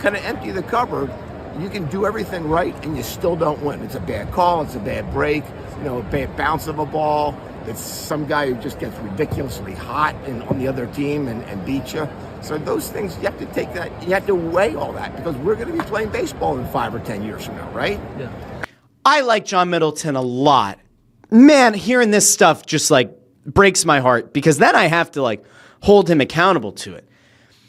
kind of empty the cupboard. You can do everything right, and you still don't win. It's a bad call. It's a bad break. A bad bounce of a ball. It's some guy who just gets ridiculously hot on the other team and beats you. So those things, you have to take that. You have to weigh all that, because we're going to be playing baseball in 5 or 10 years from now, right? Yeah. I like John Middleton a lot. Man, hearing this stuff just breaks my heart, because then I have to hold him accountable to it.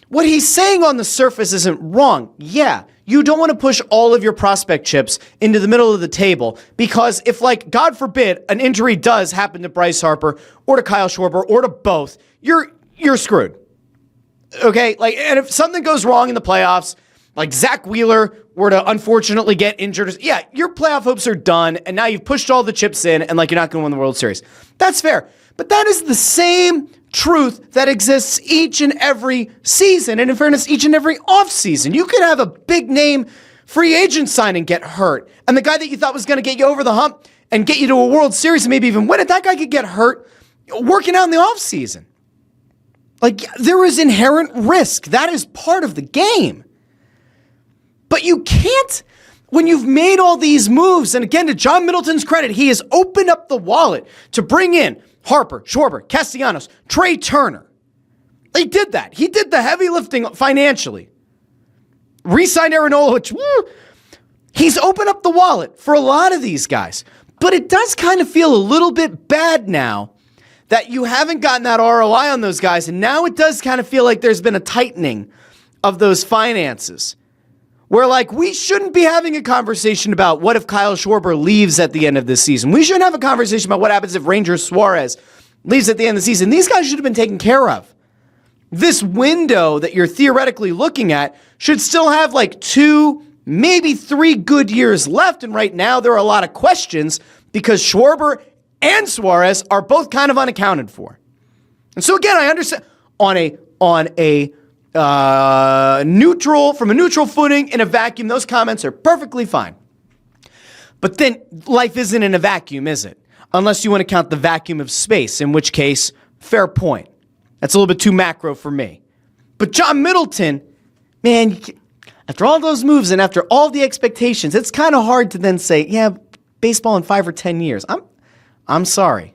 What he's saying on the surface isn't wrong. Yeah, you don't want to push all of your prospect chips into the middle of the table, because if, God forbid, an injury does happen to Bryce Harper or to Kyle Schwarber or to both, you're screwed. Okay? And if something goes wrong in the playoffs, like Zach Wheeler were to unfortunately get injured, yeah, your playoff hopes are done, and now you've pushed all the chips in, and you're not going to win the World Series. That's fair. But that is the same truth that exists each and every season, and in fairness, each and every offseason. You could have a big name free agent signing get hurt, and the guy that you thought was going to get you over the hump and get you to a World Series and maybe even win it, that guy could get hurt working out in the offseason. There is inherent risk. That is part of the game. But you can't, when you've made all these moves, and again, to John Middleton's credit, he has opened up the wallet to bring in Harper, Schwarber, Castellanos, Trey Turner. They did that. He did the heavy lifting financially. Re-signed Aaron Olich. Woo. He's opened up the wallet for a lot of these guys. But it does kind of feel a little bit bad now that you haven't gotten that ROI on those guys, and now it does kind of feel like there's been a tightening of those finances. Where, we shouldn't be having a conversation about what if Kyle Schwarber leaves at the end of this season. We shouldn't have a conversation about what happens if Ranger Suarez leaves at the end of the season. These guys should have been taken care of. This window that you're theoretically looking at should still have 2, maybe 3 good years left. And right now there are a lot of questions because Schwarber and Suarez are both kind of unaccounted for. And so again, I understand from a neutral footing in a vacuum, those comments are perfectly fine. But then life isn't in a vacuum, is it? Unless you want to count the vacuum of space, in which case, fair point. That's a little bit too macro for me. But John Middleton, man, after all those moves and after all the expectations, it's kind of hard to then say, yeah, baseball in 5 or 10 years. I'm sorry.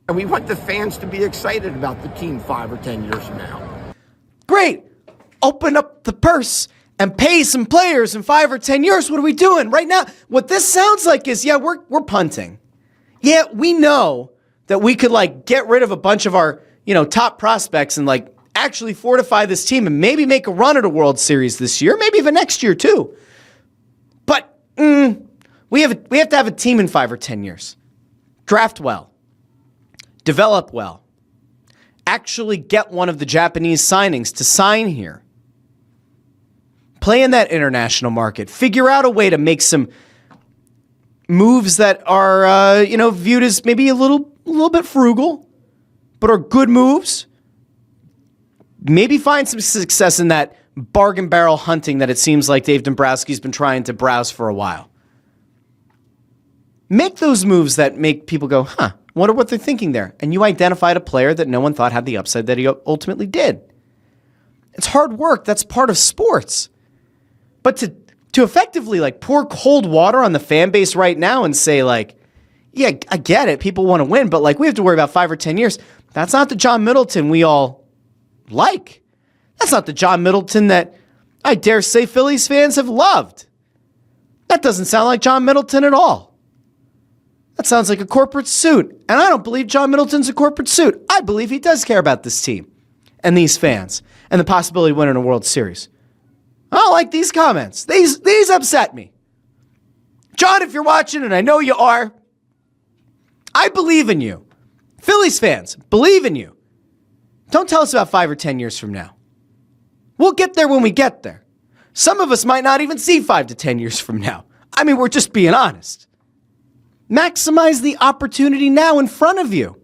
And we want the fans to be excited about the team 5 or 10 years from now. Great. Open up the purse and pay some players in 5 or 10 years. What are we doing right now? What this sounds like is, yeah, we're punting. Yeah, we know that we could get rid of a bunch of our, top prospects and actually fortify this team and maybe make a run at a World Series this year, maybe even next year too. But we have to have a team in 5 or 10 years. Draft well. Develop well. Actually get one of the Japanese signings to sign here. Play in that international market. Figure out a way to make some moves that are, viewed as maybe a little bit frugal, but are good moves. Maybe find some success in that bargain barrel hunting that it seems like Dave Dombrowski's been trying to browse for a while. Make those moves that make people go, wonder what they're thinking there. And you identified a player that no one thought had the upside that he ultimately did. It's hard work. That's part of sports. But to effectively pour cold water on the fan base right now and say yeah, I get it. People want to win, but we have to worry about 5 or 10 years. That's not the John Middleton we all like. That's not the John Middleton that I dare say Phillies fans have loved. That doesn't sound like John Middleton at all. That sounds like a corporate suit. And I don't believe John Middleton's a corporate suit. I believe he does care about this team and these fans and the possibility of winning a World Series. I don't like these comments. These upset me. John, if you're watching, and I know you are, I believe in you. Phillies fans, believe in you. Don't tell us about 5 or 10 years from now. We'll get there when we get there. Some of us might not even see 5 to 10 years from now. I mean, we're just being honest. Maximize the opportunity now in front of you.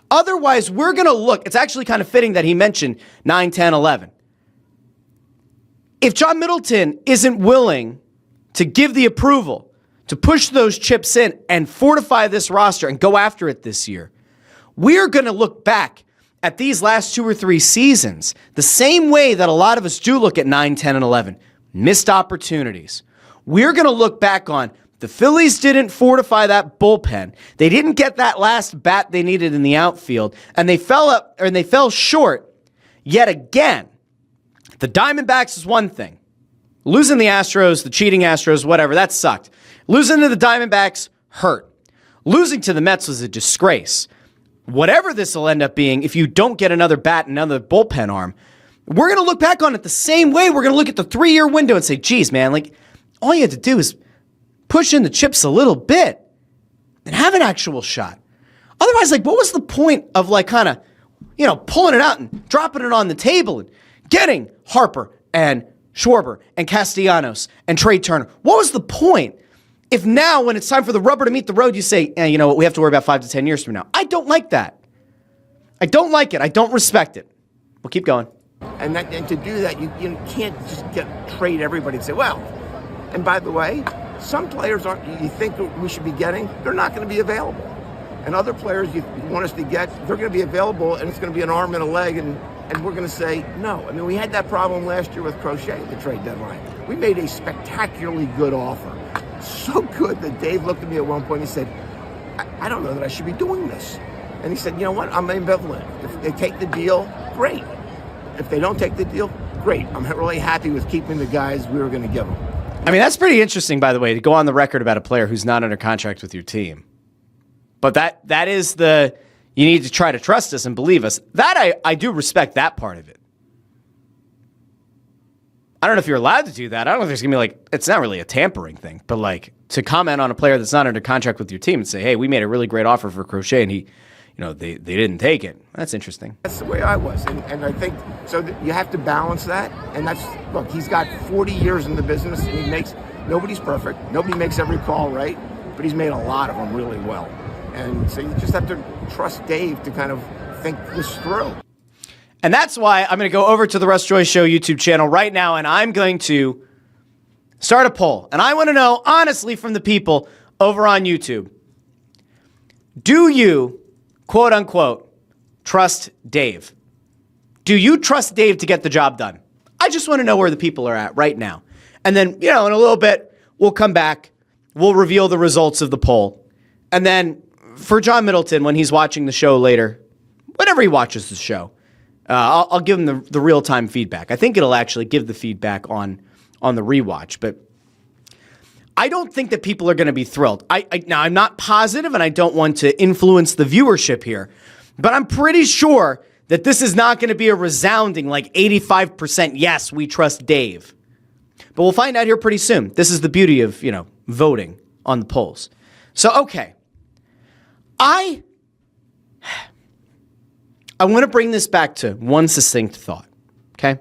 Otherwise, we're going to look. It's actually kind of fitting that he mentioned 9, 10, 11. If John Middleton isn't willing to give the approval to push those chips in and fortify this roster and go after it this year, we're going to look back at these last 2 or 3 seasons the same way that a lot of us do look at 9, 10, and 11. missed opportunities. We're going to look back on the Phillies didn't fortify that bullpen. They didn't get that last bat they needed in the outfield, and they fell short yet again. The Diamondbacks is one thing. Losing the Astros, the cheating Astros, whatever, that sucked. Losing to the Diamondbacks hurt. Losing to the Mets was a disgrace. Whatever this will end up being, if you don't get another bat, another bullpen arm, we're going to look back on it the same way. We're going to look at the 3-year window and say, geez, man, like, all you had to do is push in the chips a little bit and have an actual shot. Otherwise, like, what was the point of, like, kind of, pulling it out and dropping it on the table and getting Harper and Schwarber and Castellanos and Trey Turner? What was the point if now, when it's time for the rubber to meet the road, you say, you know what, we have to worry about 5 to 10 years from now? I don't like that. I don't like it. I don't respect it. We'll keep going. And to do that, you can't just trade everybody and say, well, and by the way, some players you think we should be getting, they're not going to be available. And other players you want us to get, they're going to be available, and it's going to be an arm and a leg, and we're going to say no. I mean, we had that problem last year with Crochet at the trade deadline. We made a spectacularly good offer. So good that Dave looked at me at one point and he said, I don't know that I should be doing this. And he said, you know what, I'm ambivalent. If they take the deal, great. If they don't take the deal, great. I'm really happy with keeping the guys we were going to give them. I mean, that's pretty interesting, by the way, to go on the record about a player who's not under contract with your team. But that is you need to try to trust us and believe us. That I do respect that part of it. I don't know if you're allowed to do that. I don't know if there's going to be it's not really a tampering thing, but like to comment on a player that's not under contract with your team and say, hey, we made a really great offer for Crochet and they didn't take it. That's interesting. That's the way I was. And I think, so you have to balance that. And look, he's got 40 years in the business and nobody's perfect. Nobody makes every call right, but he's made a lot of them really well. And so you just have to trust Dave to kind of think this through. And that's why I'm going to go over to the Russ Joy Show YouTube channel right now, and I'm going to start a poll. And I want to know, honestly, from the people over on YouTube, do you, quote unquote, trust Dave? Do you trust Dave to get the job done? I just want to know where the people are at right now. And then, in a little bit, we'll come back. We'll reveal the results of the poll. And then for John Middleton, when he's watching the show later, whenever he watches the show, I'll give him the real-time feedback. I think it'll actually give the feedback on the rewatch. But I don't think that people are going to be thrilled. Now, I'm not positive, and I don't want to influence the viewership here. But I'm pretty sure that this is not going to be a resounding, 85% yes, we trust Dave. But we'll find out here pretty soon. This is the beauty of, voting on the polls. So, okay. I want to bring this back to one succinct thought, okay?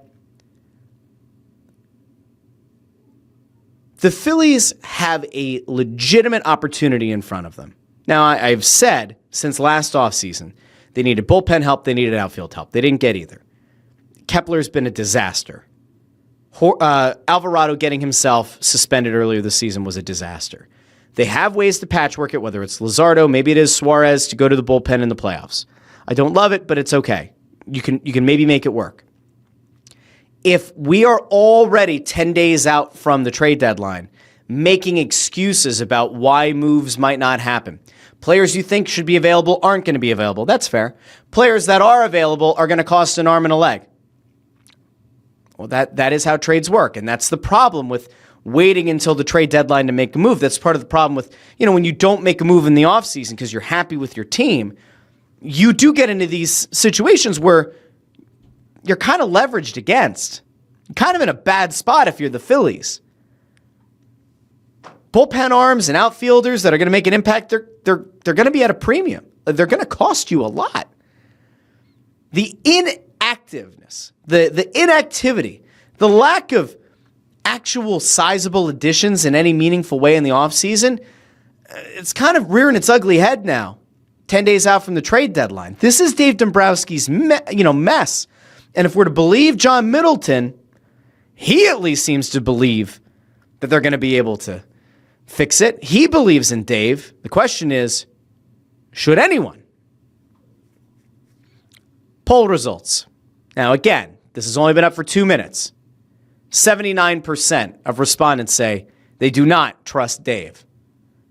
The Phillies have a legitimate opportunity in front of them. Now, I've said since last offseason, they needed bullpen help, they needed outfield help. They didn't get either. Kepler's been a disaster. Alvarado getting himself suspended earlier this season was a disaster. They have ways to patchwork it, whether it's Luzardo, maybe it is Suarez, to go to the bullpen in the playoffs. I don't love it, but it's okay. You can maybe make it work. If we are already 10 days out from the trade deadline, making excuses about why moves might not happen, players you think should be available aren't going to be available. That's fair. Players that are available are going to cost an arm and a leg. Well, that is how trades work, and that's the problem with waiting until the trade deadline to make a move. That's part of the problem with, when you don't make a move in the offseason because you're happy with your team, you do get into these situations where you're kind of leveraged against. You're kind of in a bad spot if you're the Phillies. Bullpen arms and outfielders that are going to make an impact, they're going to be at a premium. They're going to cost you a lot. The inactiveness, the inactivity, the lack of actual sizable additions in any meaningful way in the offseason, it's kind of rearing its ugly head now, 10 days out from the trade deadline. This is Dave Dombrowski's mess. And if we're to believe John Middleton, he at least seems to believe that they're going to be able to fix it. He believes in Dave. The question is, should anyone? Poll results. Now, again, this has only been up for 2 minutes. 79% of respondents say they do not trust Dave.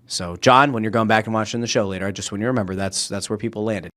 So, John, when you're going back and watching the show later, I just want you to remember that's where people landed.